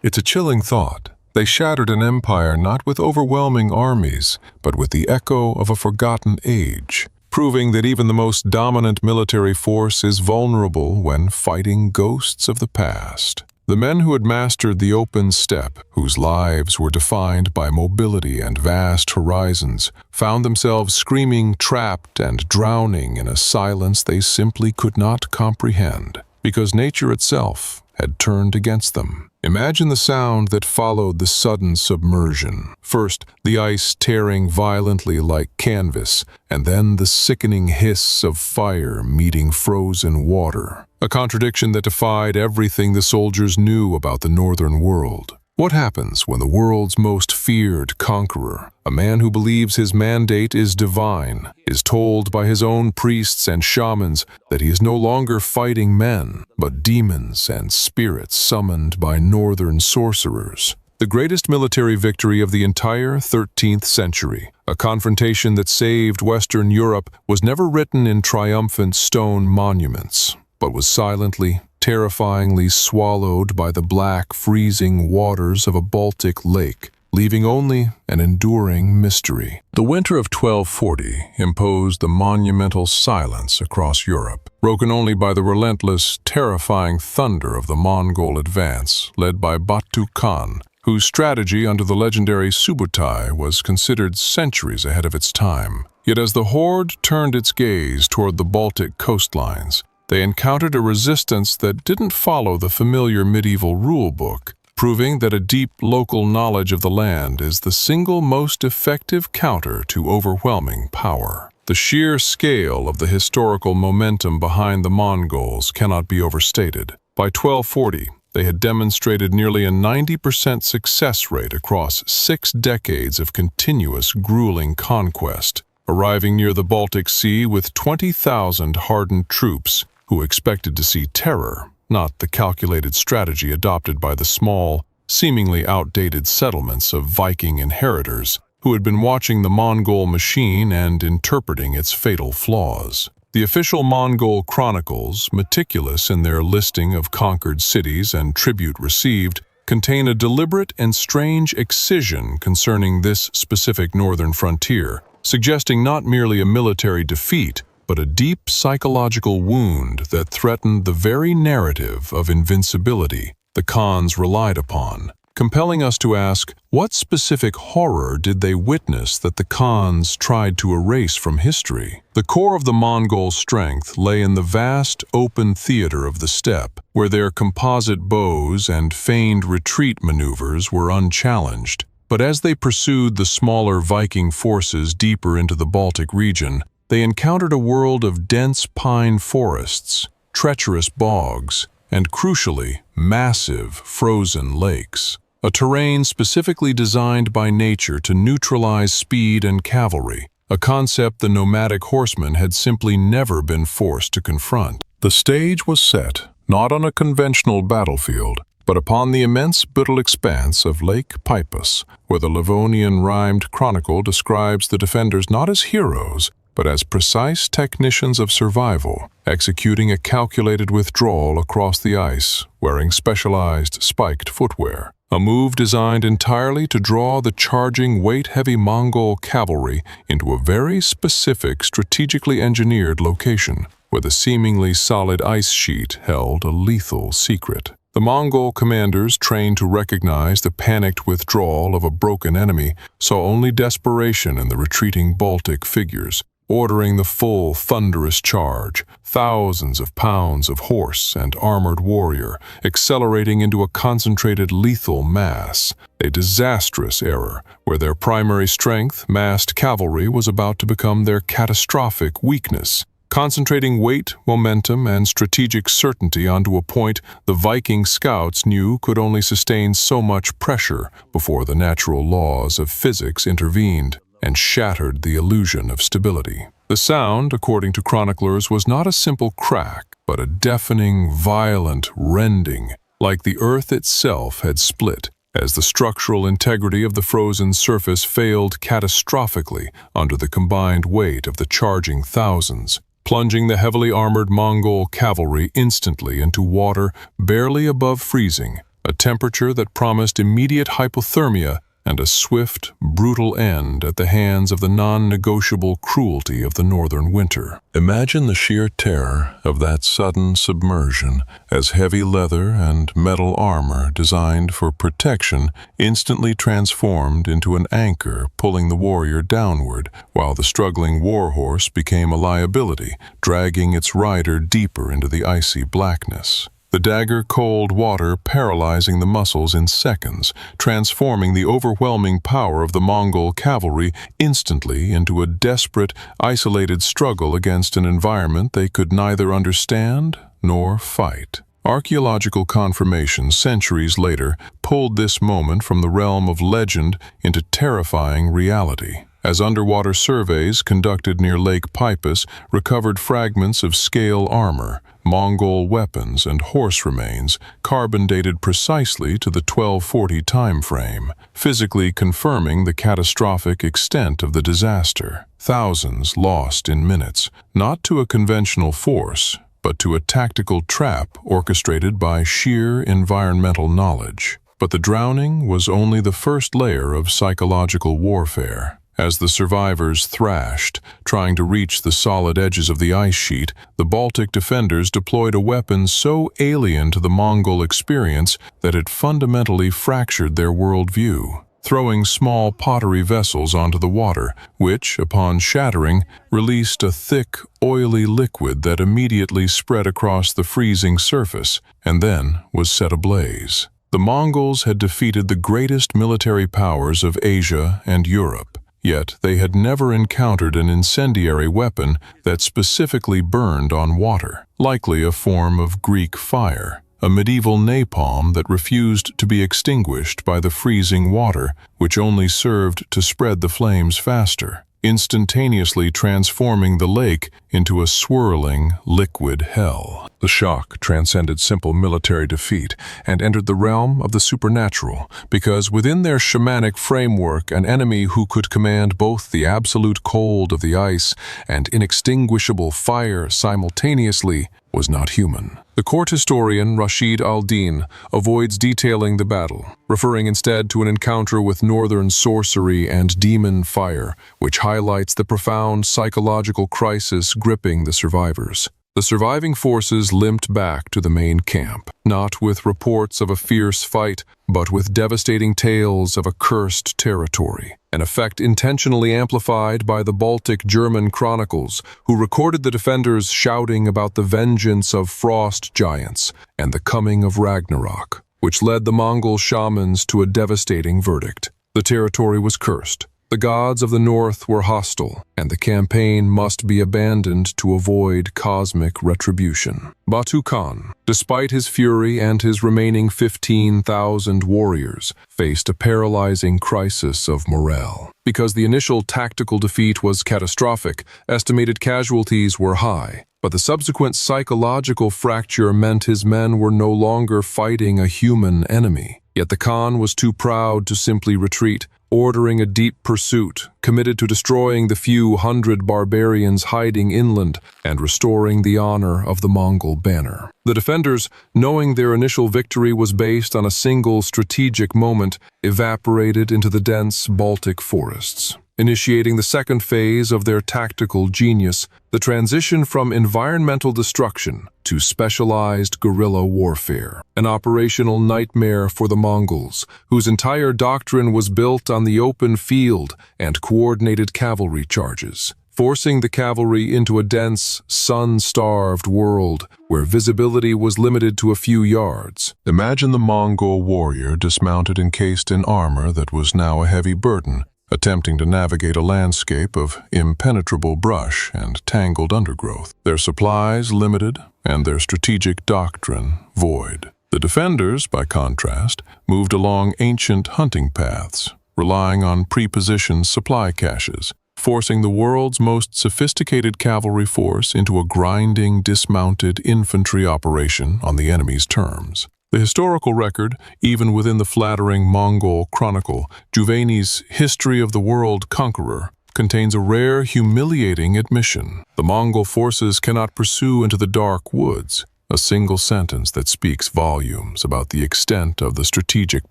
It's a chilling thought. They shattered an empire not with overwhelming armies, but with the echo of a forgotten age, proving that even the most dominant military force is vulnerable when fighting ghosts of the past. The men who had mastered the open steppe, whose lives were defined by mobility and vast horizons, found themselves screaming, trapped, and drowning in a silence they simply could not comprehend, because nature itself had turned against them. Imagine the sound that followed the sudden submersion. First, the ice tearing violently like canvas, and then the sickening hiss of fire meeting frozen water. A contradiction that defied everything the soldiers knew about the northern world. What happens when the world's most feared conqueror, a man who believes his mandate is divine, is told by his own priests and shamans that he is no longer fighting men, but demons and spirits summoned by northern sorcerers? The greatest military victory of the entire 13th century, a confrontation that saved Western Europe, was never written in triumphant stone monuments, but was silently, terrifyingly swallowed by the black, freezing waters of a Baltic lake, leaving only an enduring mystery. The winter of 1240 imposed the monumental silence across Europe, broken only by the relentless, terrifying thunder of the Mongol advance, led by Batu Khan, whose strategy under the legendary Subutai was considered centuries ahead of its time. Yet as the horde turned its gaze toward the Baltic coastlines, they encountered a resistance that didn't follow the familiar medieval rulebook, proving that a deep local knowledge of the land is the single most effective counter to overwhelming power. The sheer scale of the historical momentum behind the Mongols cannot be overstated. By 1240, they had demonstrated nearly a 90% success rate across 6 decades of continuous, grueling conquest, arriving near the Baltic Sea with 20,000 hardened troops who expected to see terror, not the calculated strategy adopted by the small, seemingly outdated settlements of Viking inheritors who had been watching the Mongol machine and interpreting its fatal flaws. The official Mongol chronicles, meticulous in their listing of conquered cities and tribute received, contain a deliberate and strange excision concerning this specific northern frontier, suggesting not merely a military defeat, but a deep psychological wound that threatened the very narrative of invincibility the Khans relied upon, compelling us to ask, what specific horror did they witness that the Khans tried to erase from history? The core of the Mongol strength lay in the vast, open theater of the steppe, where their composite bows and feigned retreat maneuvers were unchallenged. But as they pursued the smaller Viking forces deeper into the Baltic region, they encountered a world of dense pine forests, treacherous bogs, and crucially, massive frozen lakes. A terrain specifically designed by nature to neutralize speed and cavalry, a concept the nomadic horsemen had simply never been forced to confront. The stage was set, not on a conventional battlefield, but upon the immense brittle expanse of Lake Peipus, where the Livonian rhymed chronicle describes the defenders not as heroes, but as precise technicians of survival, executing a calculated withdrawal across the ice, wearing specialized spiked footwear. A move designed entirely to draw the charging, weight-heavy Mongol cavalry into a very specific, strategically engineered location, where the seemingly solid ice sheet held a lethal secret. The Mongol commanders, trained to recognize the panicked withdrawal of a broken enemy, saw only desperation in the retreating Baltic figures, ordering the full, thunderous charge, thousands of pounds of horse and armored warrior accelerating into a concentrated lethal mass, a disastrous error where their primary strength, massed cavalry, was about to become their catastrophic weakness. Concentrating weight, momentum, and strategic certainty onto a point the Viking scouts knew could only sustain so much pressure before the natural laws of physics intervened and shattered the illusion of stability. The sound, according to chroniclers, was not a simple crack, but a deafening, violent rending, like the earth itself had split, as the structural integrity of the frozen surface failed catastrophically under the combined weight of the charging thousands, plunging the heavily armored Mongol cavalry instantly into water barely above freezing, a temperature that promised immediate hypothermia and a swift, brutal end at the hands of the non-negotiable cruelty of the northern winter. Imagine the sheer terror of that sudden submersion, as heavy leather and metal armor designed for protection instantly transformed into an anchor pulling the warrior downward, while the struggling warhorse became a liability, dragging its rider deeper into the icy blackness. The dagger-cold water paralyzing the muscles in seconds, transforming the overwhelming power of the Mongol cavalry instantly into a desperate, isolated struggle against an environment they could neither understand nor fight. Archaeological confirmation centuries later pulled this moment from the realm of legend into terrifying reality, as underwater surveys conducted near Lake Peipus recovered fragments of scale armor, Mongol weapons, and horse remains, carbon-dated precisely to the 1240 time frame, physically confirming the catastrophic extent of the disaster. Thousands lost in minutes, not to a conventional force, but to a tactical trap orchestrated by sheer environmental knowledge. But the drowning was only the first layer of psychological warfare. As the survivors thrashed, trying to reach the solid edges of the ice sheet, the Baltic defenders deployed a weapon so alien to the Mongol experience that it fundamentally fractured their worldview, throwing small pottery vessels onto the water, which, upon shattering, released a thick, oily liquid that immediately spread across the freezing surface and then was set ablaze. The Mongols had defeated the greatest military powers of Asia and Europe. Yet they had never encountered an incendiary weapon that specifically burned on water, likely a form of Greek fire, a medieval napalm that refused to be extinguished by the freezing water, which only served to spread the flames faster, instantaneously transforming the lake into a swirling, liquid hell. The shock transcended simple military defeat and entered the realm of the supernatural, because within their shamanic framework, an enemy who could command both the absolute cold of the ice and inextinguishable fire simultaneously was not human. The court historian Rashid al-Din avoids detailing the battle, referring instead to an encounter with northern sorcery and demon fire, which highlights the profound psychological crisis gripping the survivors. The surviving forces limped back to the main camp, not with reports of a fierce fight, but with devastating tales of a cursed territory, an effect intentionally amplified by the Baltic German chronicles, who recorded the defenders shouting about the vengeance of frost giants and the coming of Ragnarok, which led the Mongol shamans to a devastating verdict. The territory was cursed. The gods of the north were hostile, and the campaign must be abandoned to avoid cosmic retribution. Batu Khan, despite his fury and his remaining 15,000 warriors, faced a paralyzing crisis of morale. Because the initial tactical defeat was catastrophic, estimated casualties were high, but the subsequent psychological fracture meant his men were no longer fighting a human enemy. Yet the Khan was too proud to simply retreat, ordering a deep pursuit, committed to destroying the few hundred barbarians hiding inland and restoring the honor of the Mongol banner. The defenders, knowing their initial victory was based on a single strategic moment, evaporated into the dense Baltic forests, initiating the second phase of their tactical genius, the transition from environmental destruction to specialized guerrilla warfare, an operational nightmare for the Mongols, whose entire doctrine was built on the open field and coordinated cavalry charges, forcing the cavalry into a dense, sun-starved world where visibility was limited to a few yards. Imagine the Mongol warrior dismounted, encased in armor that was now a heavy burden, attempting to navigate a landscape of impenetrable brush and tangled undergrowth, their supplies limited and their strategic doctrine void. The defenders, by contrast, moved along ancient hunting paths, relying on pre-positioned supply caches, forcing the world's most sophisticated cavalry force into a grinding, dismounted infantry operation on the enemy's terms. The historical record, even within the flattering Mongol chronicle, Juvayni's History of the World Conqueror, contains a rare, humiliating admission. The Mongol forces cannot pursue into the dark woods. a single sentence that speaks volumes about the extent of the strategic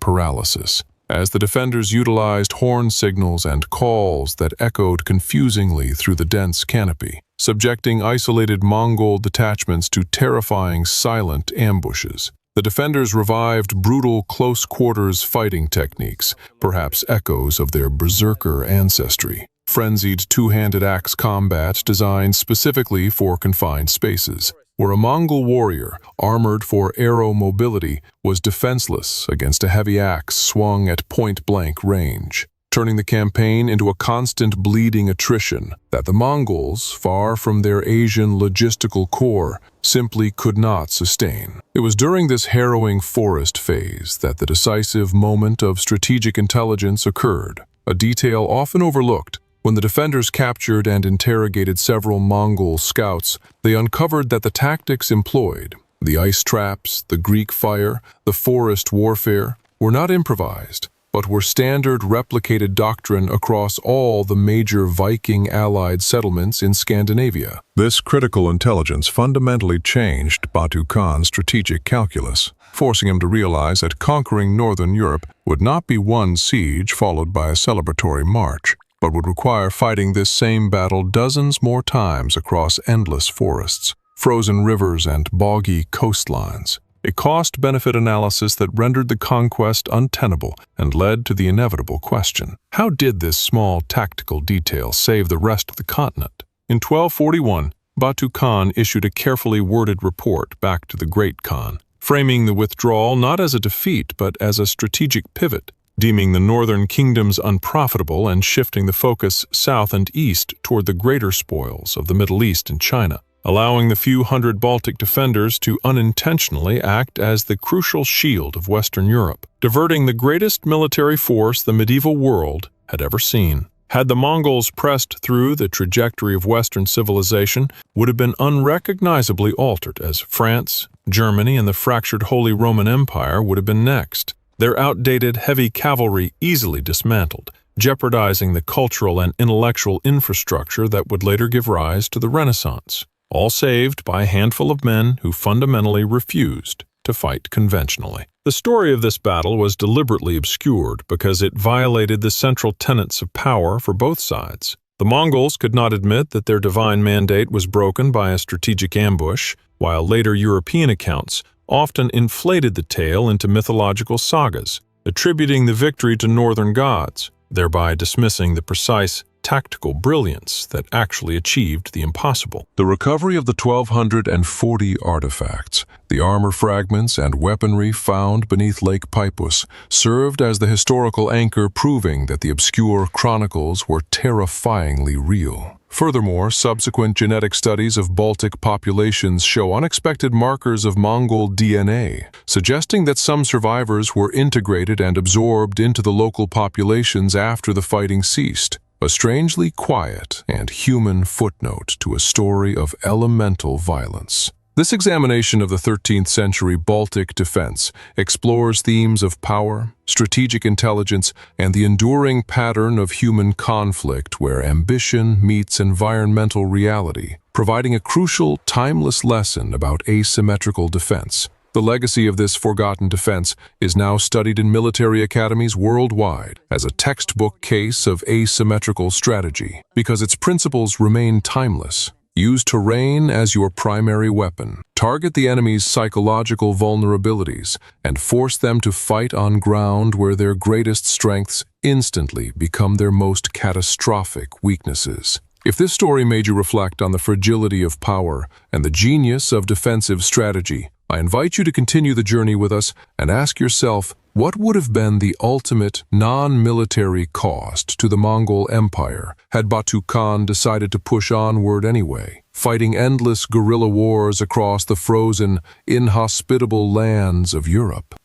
paralysis. As the defenders utilized horn signals and calls that echoed confusingly through the dense canopy, subjecting isolated Mongol detachments to terrifying silent ambushes. The defenders revived brutal close-quarters fighting techniques, perhaps echoes of their berserker ancestry. Frenzied two-handed axe combat designed specifically for confined spaces, where a Mongol warrior, armored for arrow mobility, was defenseless against a heavy axe swung at point-blank range, turning the campaign into a constant bleeding attrition that the Mongols, far from their Asian logistical core, simply could not sustain. It was during this harrowing forest phase that the decisive moment of strategic intelligence occurred, a detail often overlooked. When the defenders captured and interrogated several Mongol scouts, they uncovered that the tactics employed, the ice traps, the Greek fire, the forest warfare, were not improvised, but were standard replicated doctrine across all the major Viking allied settlements in Scandinavia. This critical intelligence fundamentally changed Batu Khan's strategic calculus, forcing him to realize that conquering northern Europe would not be one siege followed by a celebratory march, but would require fighting this same battle dozens more times across endless forests, frozen rivers, and boggy coastlines. A cost-benefit analysis that rendered the conquest untenable and led to the inevitable question: how did this small tactical detail save the rest of the continent? In 1241, Batu Khan issued a carefully worded report back to the Great Khan, framing the withdrawal not as a defeat but as a strategic pivot, deeming the northern kingdoms unprofitable and shifting the focus south and east toward the greater spoils of the Middle East and China, allowing the few hundred Baltic defenders to unintentionally act as the crucial shield of Western Europe, diverting the greatest military force the medieval world had ever seen. Had the Mongols pressed through, the trajectory of Western civilization would have been unrecognizably altered, as France, Germany, and the fractured Holy Roman Empire would have been next, their outdated heavy cavalry easily dismantled, jeopardizing the cultural and intellectual infrastructure that would later give rise to the Renaissance, all saved by a handful of men who fundamentally refused to fight conventionally. The story of this battle was deliberately obscured because it violated the central tenets of power for both sides. The Mongols could not admit that their divine mandate was broken by a strategic ambush, while later European accounts often inflated the tale into mythological sagas, attributing the victory to northern gods, thereby dismissing the precise tactical brilliance that actually achieved the impossible. The recovery of the 1,240 artifacts, the armor fragments and weaponry found beneath Lake Peipus, served as the historical anchor proving that the obscure chronicles were terrifyingly real. Furthermore, subsequent genetic studies of Baltic populations show unexpected markers of Mongol DNA, suggesting that some survivors were integrated and absorbed into the local populations after the fighting ceased. A strangely quiet and human footnote to a story of elemental violence. This examination of the 13th century Baltic defense explores themes of power, strategic intelligence, and the enduring pattern of human conflict where ambition meets environmental reality, providing a crucial, timeless lesson about asymmetrical defense. The legacy of this forgotten defense is now studied in military academies worldwide as a textbook case of asymmetrical strategy, because its principles remain timeless. Use terrain as your primary weapon. Target the enemy's psychological vulnerabilities and force them to fight on ground where their greatest strengths instantly become their most catastrophic weaknesses. If this story made you reflect on the fragility of power and the genius of defensive strategy, I invite you to continue the journey with us and ask yourself, what would have been the ultimate non-military cost to the Mongol Empire had Batu Khan decided to push onward anyway, fighting endless guerrilla wars across the frozen, inhospitable lands of Europe?